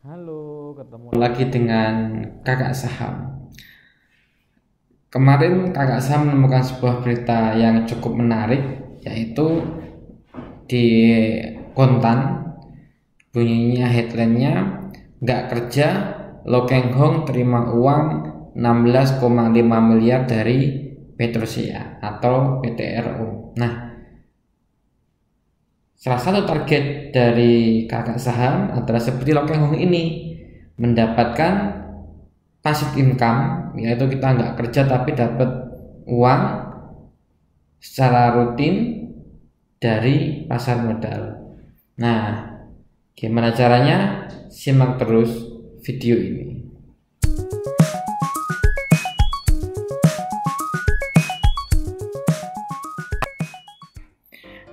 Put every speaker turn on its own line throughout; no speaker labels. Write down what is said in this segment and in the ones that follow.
Halo, ketemu lagi dengan Kakak Saham. Kemarin Kakak Saham menemukan sebuah berita yang cukup menarik, yaitu di Kontan, bunyinya headline-nya, nggak kerja, Lo Keng Hong terima uang 16,5 miliar dari Petrosia atau PTRO. Nah, salah satu target dari Kakak Saham adalah seperti Lo Keng Hong ini, mendapatkan passive income, yaitu kita nggak kerja tapi dapat uang secara rutin dari pasar modal. Nah, gimana caranya? Simak terus video ini.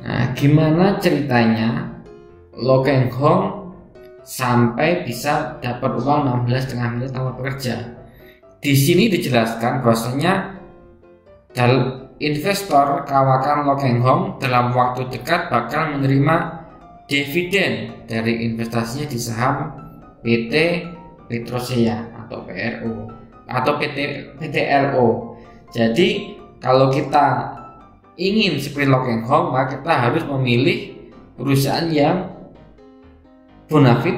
Nah, gimana ceritanya Lo Keng Hong sampai bisa dapat uang 16,5 miliar tanpa bekerja? Di sini dijelaskan bahwasanya investor kawakan Lo Keng Hong dalam waktu dekat bakal menerima dividen dari investasinya di saham PT Petrosia atau PRO atau PTRO. Jadi kalau kita ingin seperti Lo Keng Hong, maka kita harus memilih perusahaan yang bonafit,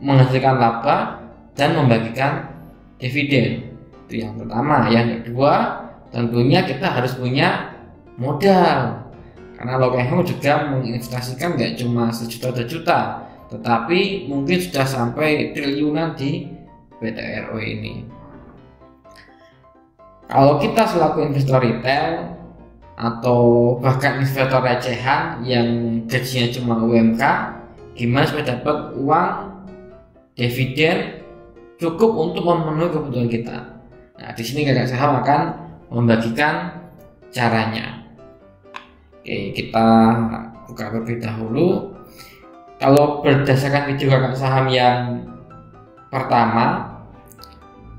menghasilkan laba dan membagikan dividen. Itu yang pertama. Yang kedua, tentunya kita harus punya modal, karena Lo Keng Hong juga menginvestasikan nggak cuma sejuta dua juta, tetapi mungkin sudah sampai triliunan di PTRO ini. Kalau kita selaku investor retail atau bahkan investor recehan yang gajinya cuma UMK, gimana supaya dapat uang dividen cukup untuk memenuhi kebutuhan kita? Nah, di sini Kakak Saham akan membagikan caranya. Oke, kita buka terlebih dahulu. Kalau berdasarkan video Kakak Saham yang pertama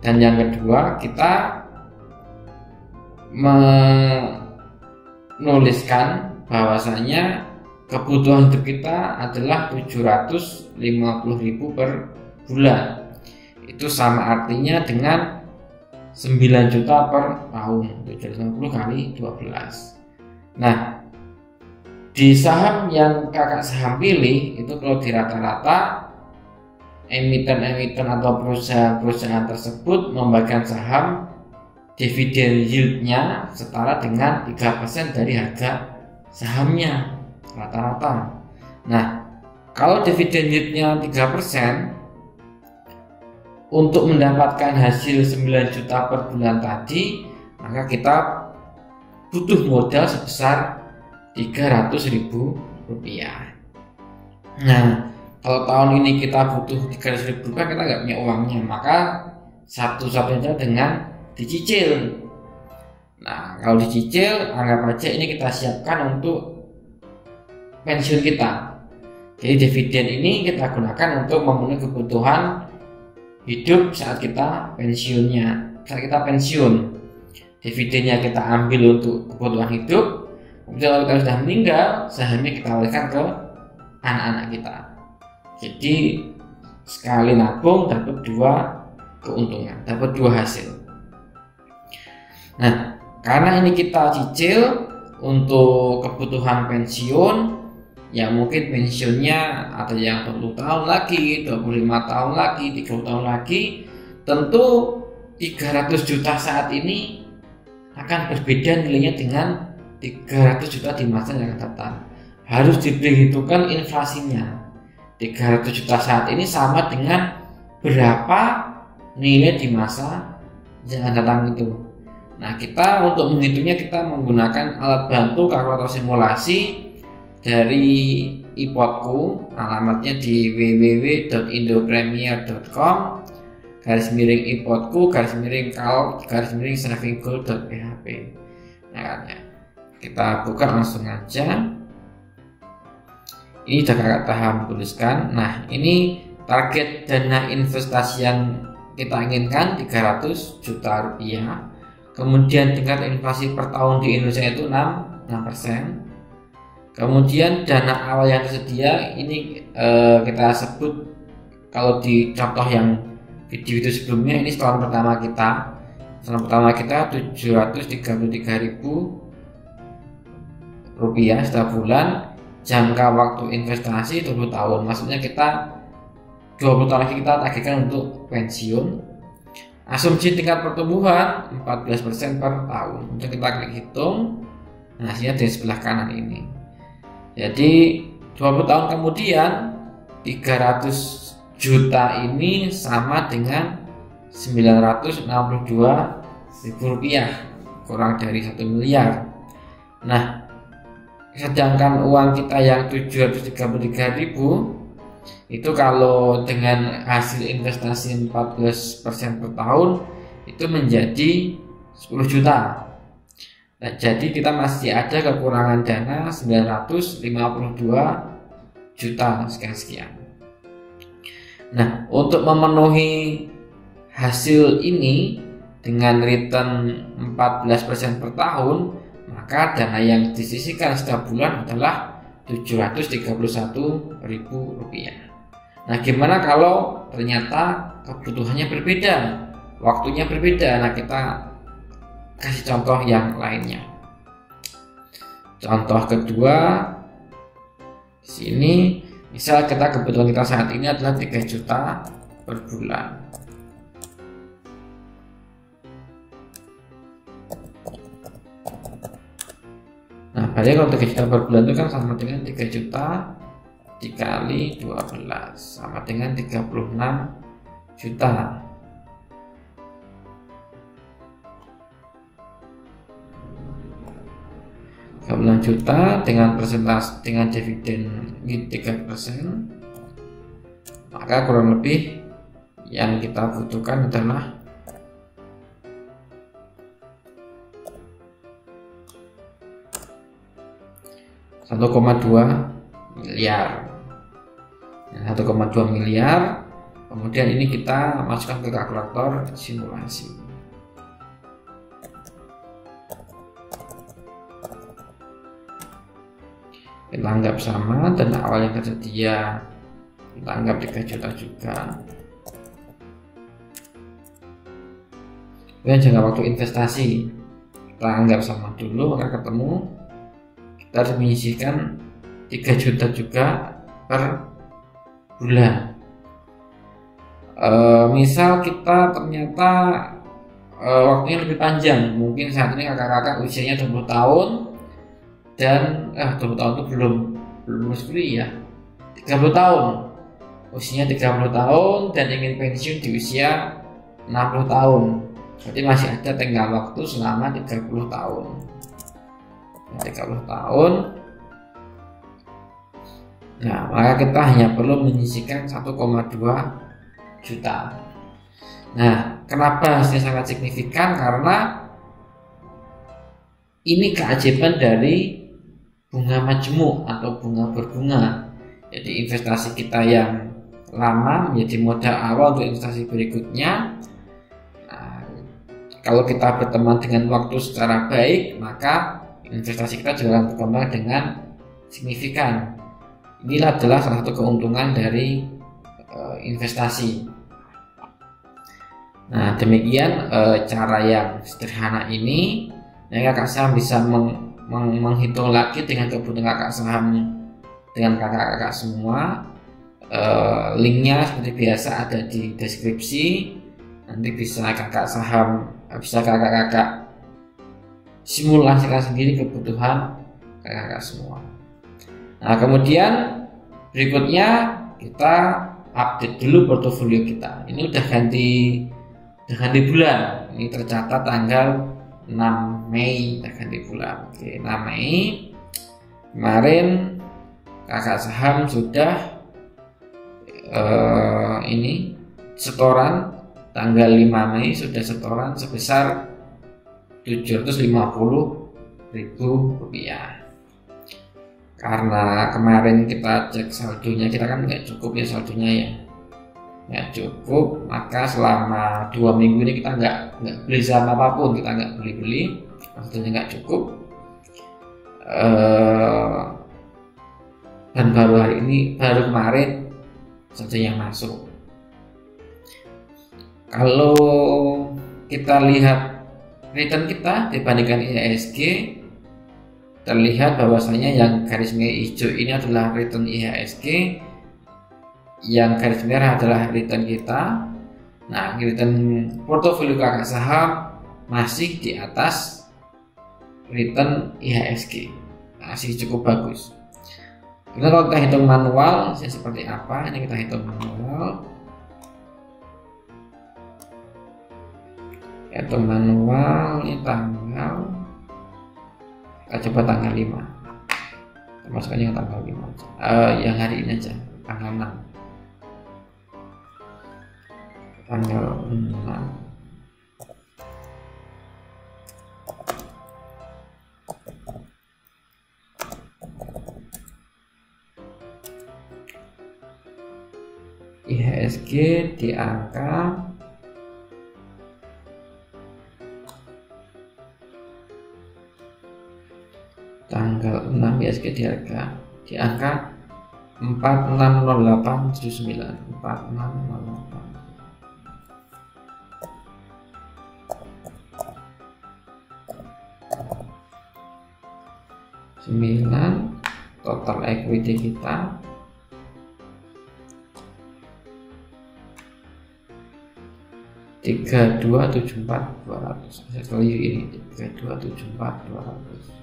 dan yang kedua, kita menuliskan bahwasanya kebutuhan hidup kita adalah 750.000 per bulan. Itu sama artinya dengan 9 juta per tahun, 750 kali 12. Nah, di saham yang Kakak Saham pilih itu kalau di rata-rata emiten-emiten atau perusahaan-perusahaan tersebut membagikan saham dividen yieldnya setara dengan 3% dari harga sahamnya rata-rata. Nah, kalau dividen yieldnya 3%, untuk mendapatkan hasil 9 juta per bulan tadi, maka kita butuh modal sebesar 300.000 rupiah. Nah, kalau tahun ini kita butuh 300.000 rupiah, kita nggak punya uangnya, maka satu-satunya dengan dicicil. Nah, kalau dicicil, anggap aja ini kita siapkan untuk pensiun kita. Jadi dividen ini kita gunakan untuk memenuhi kebutuhan hidup saat kita pensiunnya. Saat kita pensiun, dividennya kita ambil untuk kebutuhan hidup. Kemudian kalau kita sudah meninggal, sahamnya kita alihkan ke anak-anak kita. Jadi sekali nabung dapat dua keuntungan, dapat dua hasil. Nah, karena ini kita cicil untuk kebutuhan pensiun, ya mungkin pensiunnya ada yang 20 tahun lagi, 25 tahun lagi, 30 tahun lagi, tentu 300 juta saat ini akan berbeda nilainya dengan 300 juta di masa yang akan datang. Harus diperhitungkan inflasinya. 300 juta saat ini sama dengan berapa nilai di masa yang akan datang itu. Nah, kita untuk menghitungnya kita menggunakan alat bantu kalkulator simulasi dari iPodku, alamatnya di www.indopremier.com /iPodku/calc/savinggoal.php. Nah, kita buka langsung aja. Ini sudah Kakak Saham tuliskan. Nah, ini target dana investasi yang kita inginkan 300 juta rupiah. Kemudian tingkat inflasi per tahun di Indonesia itu 6%. Kemudian dana awal yang tersedia ini kita sebut kalau di contoh yang video itu sebelumnya, ini setoran pertama kita. Setoran pertama kita 733.000 rupiah setiap bulan. Jangka waktu investasi 20 tahun. Maksudnya kita 20 tahun lagi kita tagihkan untuk pensiun. Asumsi tingkat pertumbuhan 14% per tahun. Untuk kita klik hitung, hasilnya di sebelah kanan ini. Jadi 20 tahun kemudian 300 juta ini sama dengan 962.000 rupiah, kurang dari 1 miliar. Nah, sedangkan uang kita yang 733.000 itu kalau dengan hasil investasi 14% per tahun itu menjadi 10 juta. Nah, jadi kita masih ada kekurangan dana 952 juta sekian. Nah, untuk memenuhi hasil ini dengan return 14% per tahun, maka dana yang disisihkan setiap bulan adalah 731.000 rupiah. Nah, gimana kalau ternyata kebutuhannya berbeda, waktunya berbeda? Nah, kita kasih contoh yang lainnya. Contoh kedua, sini misal kebutuhan kita saat ini adalah 3 juta per bulan. Nah, berarti kalau 3 juta per bulan itu kan sama dengan 3 juta dikali 12 sama dengan 36 juta. Juta dengan persentase dengan dividen 3%, maka kurang lebih yang kita butuhkan adalah 1,2 miliar. 1,2 miliar. Kemudian ini kita masukkan ke kalkulator simulasi. Kita anggap sama, dan awal yang tersedia kita anggap 3 juta juga. Dan jangka waktu investasi kita anggap sama dulu, maka ketemu kita harus menyisihkan 3 juta juga per bulan. Misal kita ternyata waktunya lebih panjang, mungkin saat ini kakak-kakak usianya 20 tahun dan 20 tahun itu belum lulus kuliah, 30 tahun, usianya 30 tahun dan ingin pensiun di usia 60 tahun. Berarti masih ada tenggang waktu selama 30 tahun. 30 tahun. Nah, maka kita hanya perlu menyisihkan 1,2 juta. Nah, kenapa hasilnya sangat signifikan? Karena ini keajaiban dari bunga majemuk atau bunga berbunga. Jadi investasi kita yang lama menjadi modal awal untuk investasi berikutnya. Nah, kalau kita berteman dengan waktu secara baik, maka investasi kita juga akan berkembang dengan signifikan. Inilah adalah salah satu keuntungan dari investasi. Nah, demikian cara yang sederhana ini. Nah, kakak saham bisa menghitung lagi dengan kebutuhan kakak saham dengan kakak-kakak semua. Linknya seperti biasa ada di deskripsi. Nanti bisa kakak simulasikan sendiri kebutuhan kakak semua. Nah, kemudian berikutnya kita update dulu portofolio kita. Ini udah ganti bulan. Ini tercatat tanggal 6 Mei, udah ganti bulan. Oke, 6 Mei kemarin kakak saham sudah ini setoran tanggal 5 Mei sudah setoran sebesar 750.000 rupiah. Karena kemarin kita cek saldonya, kita kan nggak cukup ya saldonya ya, nggak cukup, maka selama 2 minggu ini kita nggak beli saham apapun, kita nggak beli, saldonya nggak cukup. Dan baru kemarin saldonya masuk. Kalau kita lihat return kita dibandingkan IHSG, terlihat bahwasanya yang garis merah hijau ini adalah return IHSG, yang garis merah adalah return kita. Nah, return portofolio kakak saham masih di atas return IHSG, masih cukup bagus. Kemudian kalau kita hitung manual seperti apa, ini kita hitung manual. Hitung manual ini tanggal, kita coba tanggal 5, termasukkan yang tanggal 5 aja. Yang hari ini aja, tanggal 6. Tanggal 6. IHSG di angka tanggal 6, IHSG di angka 460879, 4608. Total equity kita $3274.200. Aset value ini $3274.200.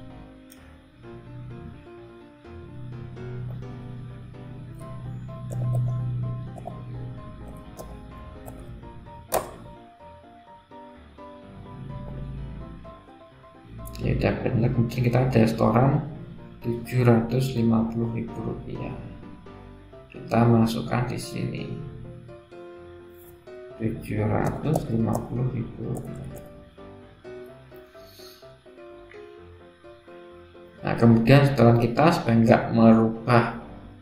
Ya udah benar. Kemudian kita ada restoran Rp750.000. Kita masukkan di sini Rp750.000. Nah, kemudian setelah kita supaya nggak merubah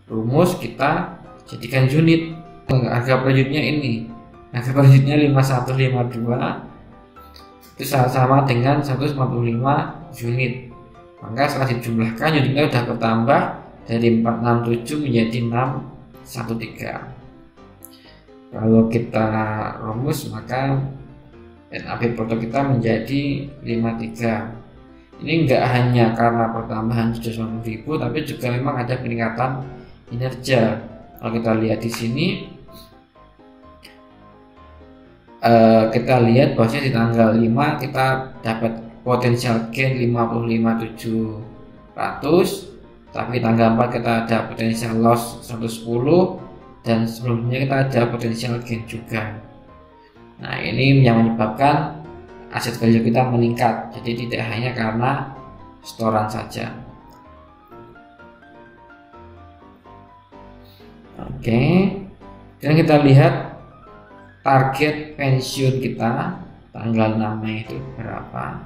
rumus, kita jadikan unit. Harga per unitnya ini, harga per unitnya 5152 itu sama dengan 145 unit. Maka setelah dijumlahkan unitnya sudah bertambah dari 467 menjadi 613. Kalau kita rumus maka NAV foto kita menjadi 53. Ini enggak hanya karena pertambahan 790.000, tapi juga memang ada peningkatan kinerja. Kalau kita lihat di sini, kita lihat bahwasanya di tanggal 5 kita dapat potensial gain 55.700, tapi tanggal 4 kita ada potensial loss 110, dan sebelumnya kita ada potensial gain juga. Nah, ini yang menyebabkan aset value kita meningkat, jadi tidak hanya karena setoran saja. Oke, dan kita lihat target pensiun kita tanggal 6 Mei itu berapa.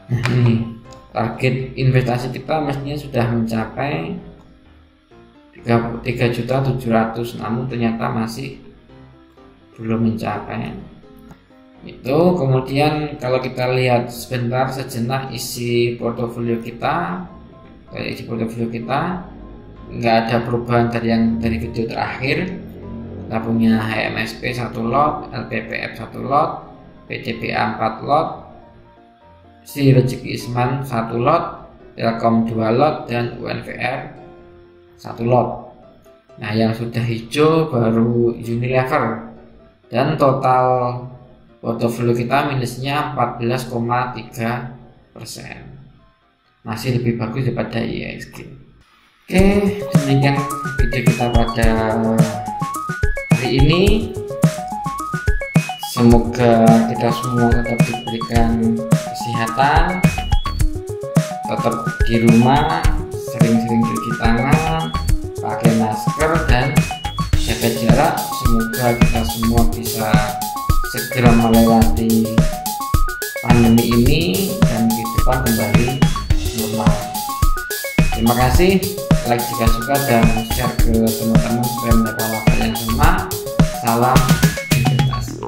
Nah, ini target investasi kita mestinya sudah mencapai 3.700.000, namun ternyata masih belum mencapai itu. Kemudian kalau kita lihat sebentar sejenak isi portofolio kita, nggak ada perubahan dari video terakhir. Kita punya HMSP 1 lot, LPPF 1 lot, PCBA 4 lot, Si Rezeki Isman 1 lot, Telkom 2 lot, dan UNVR 1 lot. Nah, yang sudah hijau baru Unilever, dan total portofolio kita minusnya 14,3%. Masih lebih bagus daripada IHSG. Oke, demikian video kita pada hari ini. Semoga kita semua tetap diberikan kesehatan, tetap di rumah, sering-sering cuci tangan, pakai berharap semoga kita semua bisa segera melewati pandemi ini dan kehidupan kembali normal. Terima kasih, like jika suka dan share ke teman-teman supaya mendapatkan waktu yang sama. Salam investasi.